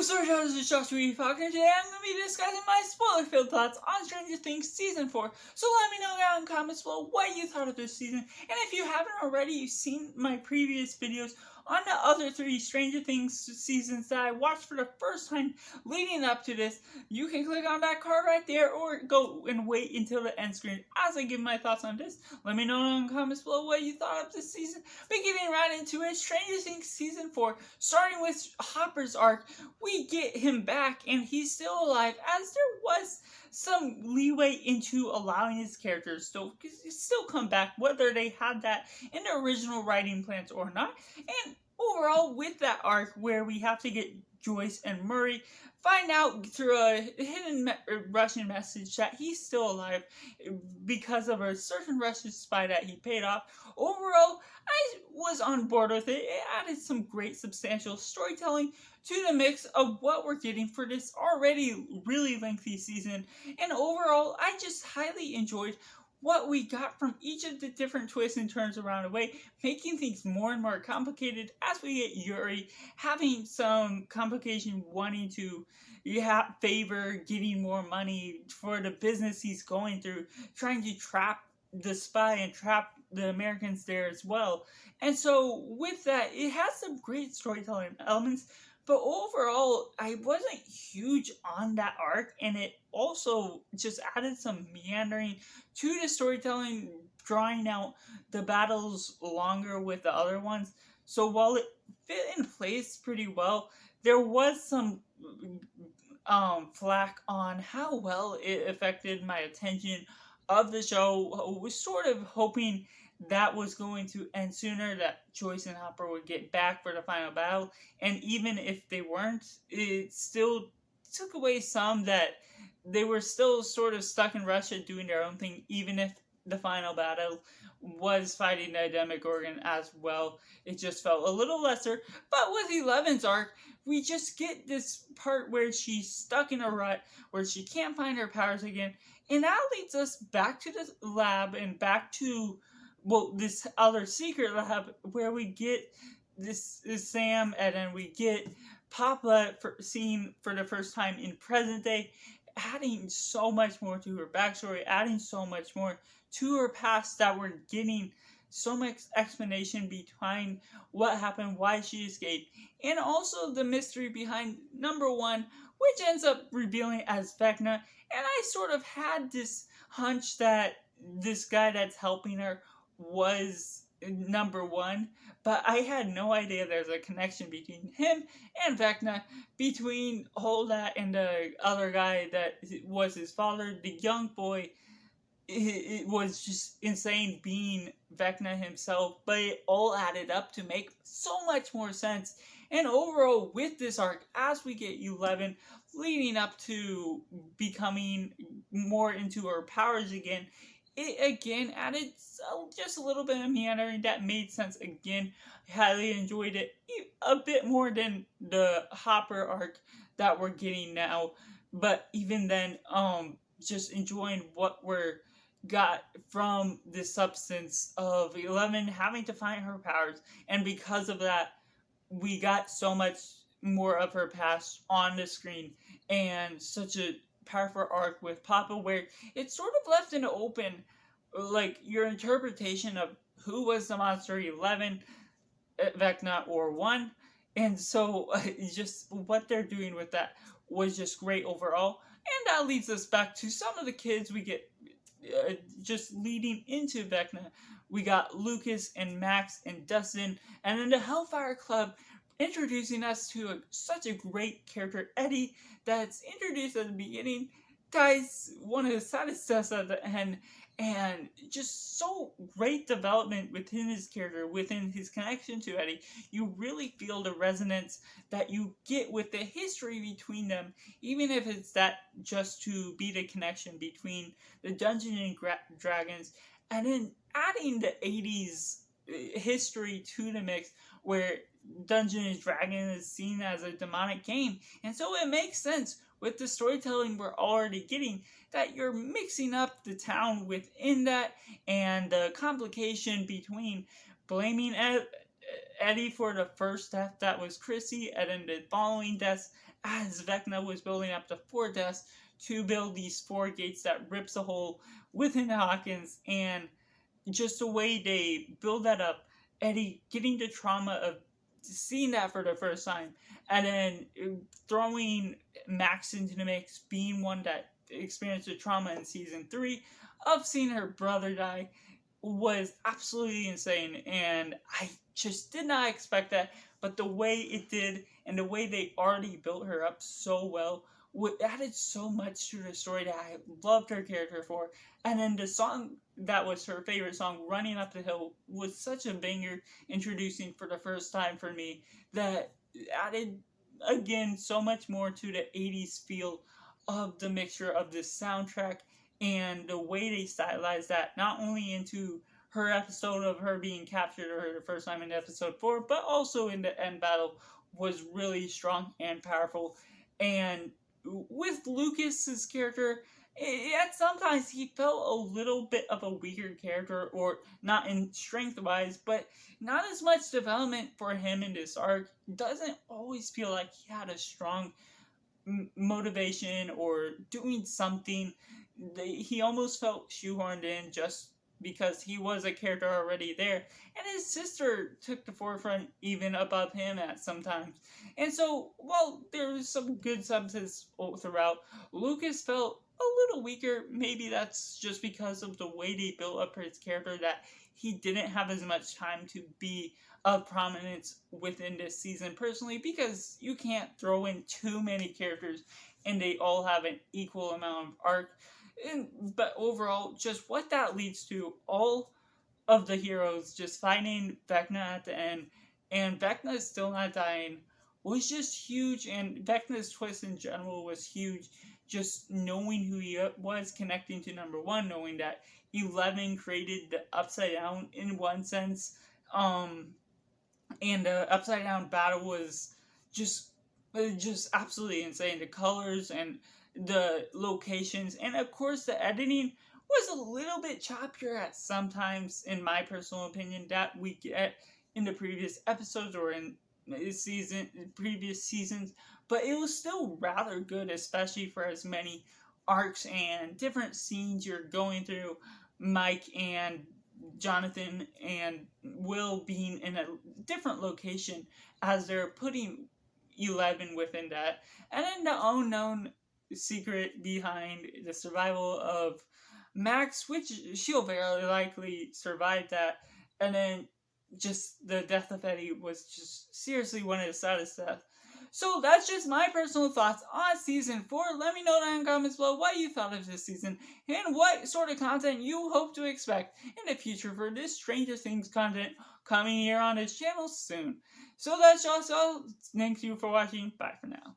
Welcome to Storytellers of Joshua E. Faulkner. Today I'm going to be discussing my spoiler-filled thoughts on Stranger Things Season 4. So let me know down in the comments below what you thought of this season. And if you haven't already, you've seen my previous videos on the other 3 Stranger Things seasons that I watched for the first time leading up to this. You can click on that card right there or go and wait until the end screen as I give my thoughts on this. Let me know down in the comments below what you thought of this season. But getting right into it, Stranger Things Season 4, starting with Hopper's arc. We get him back and he's still alive, as there was some leeway into allowing his characters to still come back, whether they had that in the original writing plans or not. And overall, with that arc where we have to get Joyce and Murray find out through a hidden Russian message that he's still alive because of a certain Russian spy that he paid off. Overall, I was on board with it. It added some great substantial storytelling to the mix of what we're getting for this already really lengthy season. And overall, I just highly enjoyed what we got from each of the different twists and turns around the way, making things more and more complicated as we get Yuri having some complication wanting to favor getting more money for the business he's going through, trying to trap the spy and trap the Americans there as well. And so with that, it has some great storytelling elements. But overall, I wasn't huge on that arc, and it also just added some meandering to the storytelling, drawing out the battles longer with the other ones. So while it fit in place pretty well, there was some flack on how well it affected my attention of the show. I was sort of hoping that was going to end sooner, that Joyce and Hopper would get back for the final battle. And even if they weren't, it still took away some that they were still sort of stuck in Russia doing their own thing, even if the final battle was fighting the Demogorgon as well. It just felt a little lesser. But with 11's arc, we just get this part where she's stuck in a rut, where she can't find her powers again. And that leads us back to the lab and back to this other secret lab where we get this Sam, and then we get Papa seen for the first time in present day, adding so much more to her backstory, adding so much more to her past, that we're getting so much explanation behind what happened, why she escaped, and also the mystery behind number 1, which ends up revealing as Vecna. And I sort of had this hunch that this guy that's helping her was number 1, but I had no idea there's a connection between him and Vecna, between Holdat and the other guy that was his father. The young boy, it was just insane being Vecna himself, but it all added up to make so much more sense. And overall, with this arc, as we get 11 leading up to becoming more into her powers again, it again added just a little bit of meandering that made sense again. I highly enjoyed it a bit more than the Hopper arc that we're getting now. But even then, just enjoying what we're got from the substance of 11 having to find her powers. And because of that, we got so much more of her past on the screen, and such a powerful arc with Papa where it's sort of left in the open, like your interpretation of who was the monster, 11, Vecna, or 1. And so just what they're doing with that was just great overall. And that leads us back to some of the kids we get just leading into Vecna. We got Lucas and Max and Dustin, and then the Hellfire Club introducing us to such a great character, Eddie, that's introduced at the beginning, guys, one of the saddest deaths at the end, and just so great development within his character, within his connection to Eddie. You really feel the resonance that you get with the history between them, even if it's that just to be the connection between the Dungeons and Dragons, and then adding the 80s history to the mix, where Dungeons and Dragons is seen as a demonic game. And so it makes sense with the storytelling we're already getting that you're mixing up the town within that, and the complication between blaming Eddie for the first death that was Chrissy, and then the following deaths as Vecna was building up to 4 deaths to build these 4 gates that rips a hole within Hawkins, and just the way they build that up, Eddie getting the trauma of seeing that for the first time, and then throwing Max into the mix, being one that experienced the trauma in season 3 of seeing her brother die, was absolutely insane, and I just did not expect that. But the way it did, and the way they already built her up so well, added so much to the story that I loved her character for. And then the song that was her favorite song, Running Up the Hill, was such a banger, introducing for the first time for me, that added, again, so much more to the 80s feel of the mixture of this soundtrack and the way they stylized that, not only into her episode of her being captured for the first time in episode 4, but also in the end battle, was really strong and powerful. And with Lucas's character, yet sometimes he felt a little bit of a weaker character, or not in strength wise, but not as much development for him in this arc. Doesn't always feel like he had a strong motivation or doing something. He almost felt shoehorned in just because he was a character already there, and his sister took the forefront even above him at some times. And so, while there was some good substance throughout, Lucas felt a little weaker. Maybe that's just because of the way they built up his character, that he didn't have as much time to be of prominence within this season personally, because you can't throw in too many characters and they all have an equal amount of arc. But overall, just what that leads to, all of the heroes just fighting Vecna at the end, and Vecna still not dying, was just huge. And Vecna's twist in general was huge. Just knowing who he was, connecting to number 1, knowing that 11 created the Upside Down in one sense, and the Upside Down battle was just absolutely insane. The colors and the locations, and of course the editing was a little bit choppier at sometimes, in my personal opinion, that we get in the previous episodes or in previous seasons, but it was still rather good, especially for as many arcs and different scenes you're going through. Mike and Jonathan and Will being in a different location as they're putting 11 within that, and then the unknown secret behind the survival of Max, which she'll very likely survive that, and then just the death of Eddie was just seriously one of the saddest deaths. So that's just my personal thoughts on season 4. Let me know down in the comments below what you thought of this season and what sort of content you hope to expect in the future for this Stranger Things content coming here on this channel soon. So that's all. Thank you for watching. Bye for now.